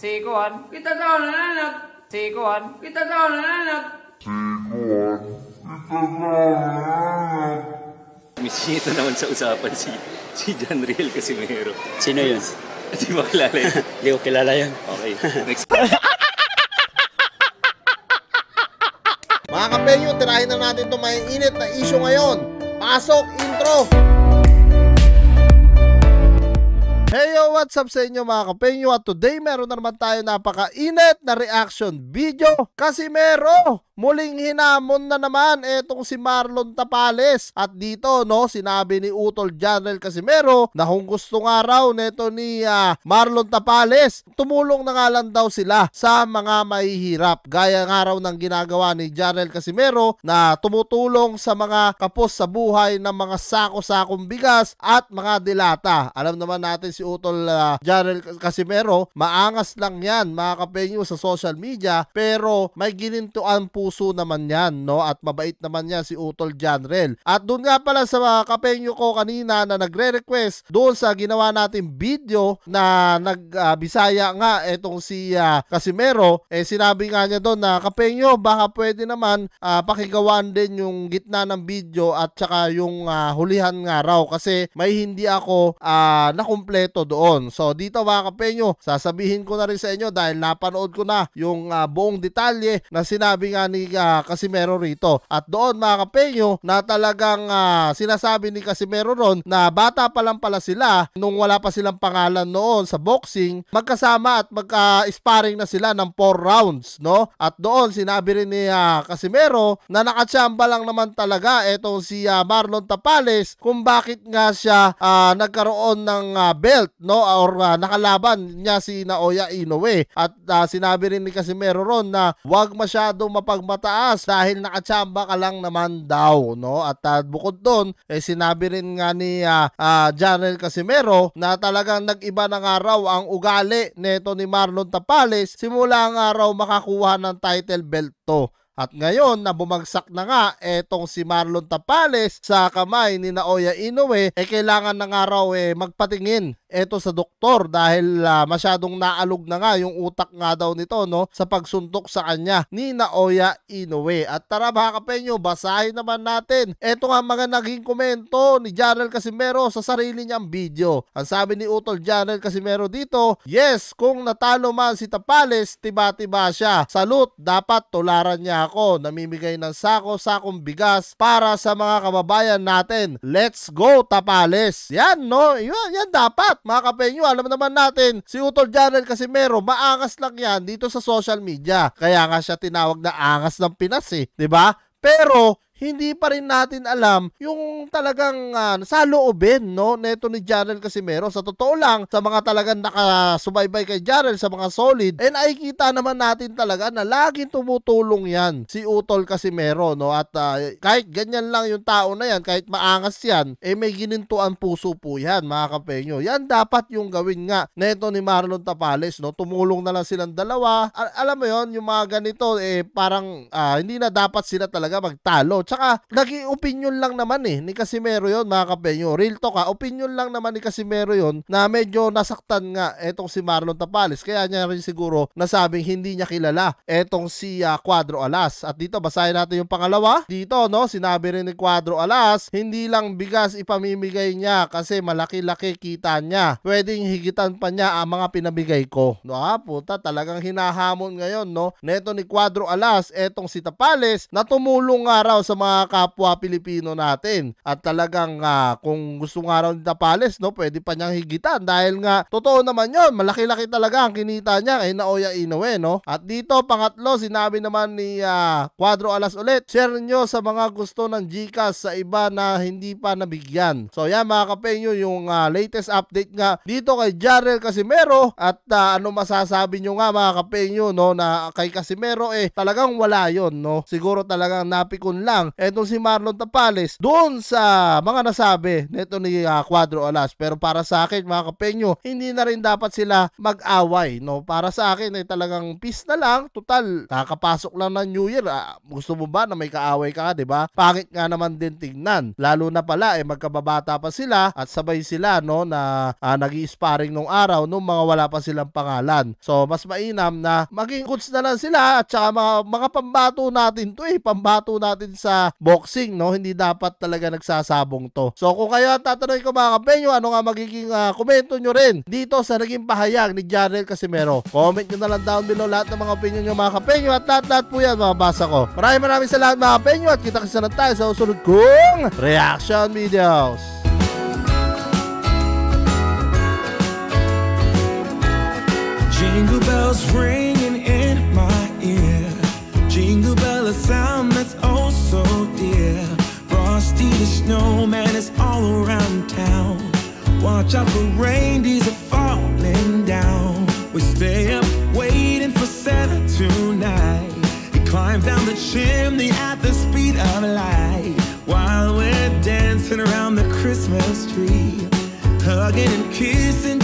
Sikuan. Kita daw nananap. Sikuan. Kita daw nananap. Misito naman sa usapan si John Riel Casimero. Sino yun? Hindi mo kilala yun? Hindi ko kilala yun. Okay, next. Mga kapenyo, tirahin na natin itong may init na issue ngayon. Pasok, intro! Hey yo, what's up sa inyo mga kapenyo? At today meron na naman tayo napaka-init na reaction video. Casimero, muling hinamon na naman etong si Marlon Tapales. At dito no, sinabi ni Utol General Casimero na kung gusto nga raw neto ni Marlon Tapales, tumulong na nga lang daw sila sa mga mahihirap. Gaya nga raw ng ginagawa ni General Casimero na tumutulong sa mga kapos sa buhay ng mga sako-sakong bigas at mga dilata. Alam naman natin si Utol General Casimero, maangas lang yan mga kapenyo sa social media, pero may ginintuan puso naman yan, no? At mabait naman yan si Utol General. At doon nga pala sa mga kapenyo ko kanina na nagre-request doon sa ginawa nating video na nagbisaya nga etong si Casimero, sinabi nga niya doon na kapenyo, baka pwede naman pakigawaan din yung gitna ng video at saka yung hulihan nga raw kasi may hindi ako nakumpleto doon. So dito mga kapenyo, sasabihin ko na rin sa inyo dahil napanood ko na yung buong detalye na sinabi nga ni Casimero rito. At doon mga kapenyo na talagang sinasabi ni Casimero ron na bata pa lang pala sila nung wala pa silang pangalan noon sa boxing, magkasama at magka-sparring na sila ng 4 rounds, no? At doon sinabi rin ni Casimero na nakatsamba lang naman talaga etong si Marlon Tapales kung bakit nga siya nagkaroon ng belt, no, or nakalaban niya si Naoya Inoue. At sinabi rin ni Casimero ron na huwag masyadong mapagmataas dahil nakatsamba ka lang naman daw, no? At bukod doon, sinabi rin nga ni General Casimero na talagang nag-iba na nga raw ang ugali neto ni Marlon Tapales simula nga raw makakuha ng title belt to. At ngayon na bumagsak na nga etong si Marlon Tapales sa kamay ni Naoya Inoue, kailangan na nga raw magpatingin eto sa doktor dahil masyadong naalog na nga yung utak nga daw nito, no, sa pagsuntok sa kanya ni Naoya Inoue. At tara mga kapenyo, basahin naman natin eto nga mga naging komento ni General Casimero sa sarili niyang video. Ang sabi ni Utol General Casimero dito, yes, kung natalo man si Tapales, tiba-tiba siya. Salute, dapat tularan niya ako. Namimigay ng sako-sakong bigas para sa mga kababayan natin. Let's go Tapales. Yan, no, yan dapat. Mga kapenyo, alam naman natin si Utol General Casimero, maangas lang yan dito sa social media. Kaya nga siya tinawag na angas ng Pinas, di ba? Pero hindi pa rin natin alam yung talagang saloobin, no, neto ni General Casimero. Sa totoo lang, sa mga talagang nakasubaybay kay General, sa mga solid, nakikita naman natin talaga na laging tumutulong yan si Utol Casimero, no? At kahit ganyan lang yung tao na yan, kahit maangas yan, may ginintuan puso po yan mga kapenyo. Yan dapat yung gawin nga neto ni Marlon Tapales, no? Tumulong na lang silang dalawa. Alam mo yon, yung mga ganito parang hindi na dapat sila talaga magtalo. Tsaka, naging opinion lang naman ni Casimero yon mga kapenyo. Real talk opinion lang naman ni Casimero yon na medyo nasaktan nga etong si Marlon Tapales. Kaya niya rin siguro nasabing hindi niya kilala etong si Cuadro Alas. At dito, basahin natin yung pangalawa. Dito, no, sinabi rin ni Cuadro Alas, hindi lang bigas ipamimigay niya kasi malaki-laki kita niya. Pwedeng higitan pa niya ang mga pinabigay ko. No, puta, talagang hinahamon ngayon, no, neto ni Cuadro Alas etong si Tapales na tumulong nga raw sa mga kapwa Pilipino natin. At talagang kung gusto nga raw ni Tapales, no, pwede pa niyang higitan dahil nga totoo naman yon, malaki-laki talaga ang kinita niya kay Naoya Inoue, no. At dito pangatlo, sinabi naman ni Cuadro Alas ulit, share nyo sa mga gusto ng GCash sa iba na hindi pa nabigyan. So yan mga kapenyo, yung latest update nga dito kay General Casimero. At ano masasabi nyo nga mga kapenyo, no, na kay Casimero talagang wala yon, no. Siguro talagang napikon lang lang etong si Marlon Tapales doon sa mga nasabi nito ni Cuadro Alas. Pero para sa akin mga kapenyo, hindi na rin dapat sila mag-away, no? Para sa akin ay talagang peace na lang. Total, kakapasok lang ng New Year. Gusto mo ba na may kaaway ka, di ba? Pangit nga naman din tingnan. Lalo na pala magkababata pa sila at sabay sila, no, na nag-i-sparring nung araw nung mga wala pa silang pangalan. So mas mainam na maging goods na lang sila at saka mga pambato natin to pambato natin sa boxing, no? Hindi dapat talaga nagsasabong to. So kung kayo tatanungin ko mga kapenyo, ano nga magiging komento nyo rin dito sa naging pahayag ni Jarrell Casimero. Comment nyo na lang down below lahat ng mga opinion nyo mga kapenyo at lahat po yan mababasa ko. Maraming salamat mga kapenyo at kita-kita na tayo sa susunod kong reaction videos. Jingle bells ringing in my ear. Jingle bell, a sound that's oh so dear. Frosty the snowman is all around town. Watch out for reindeers are falling down. We stay up waiting for Santa tonight. He climbs down the chimney at the speed of light, while we're dancing around the Christmas tree, hugging and kissing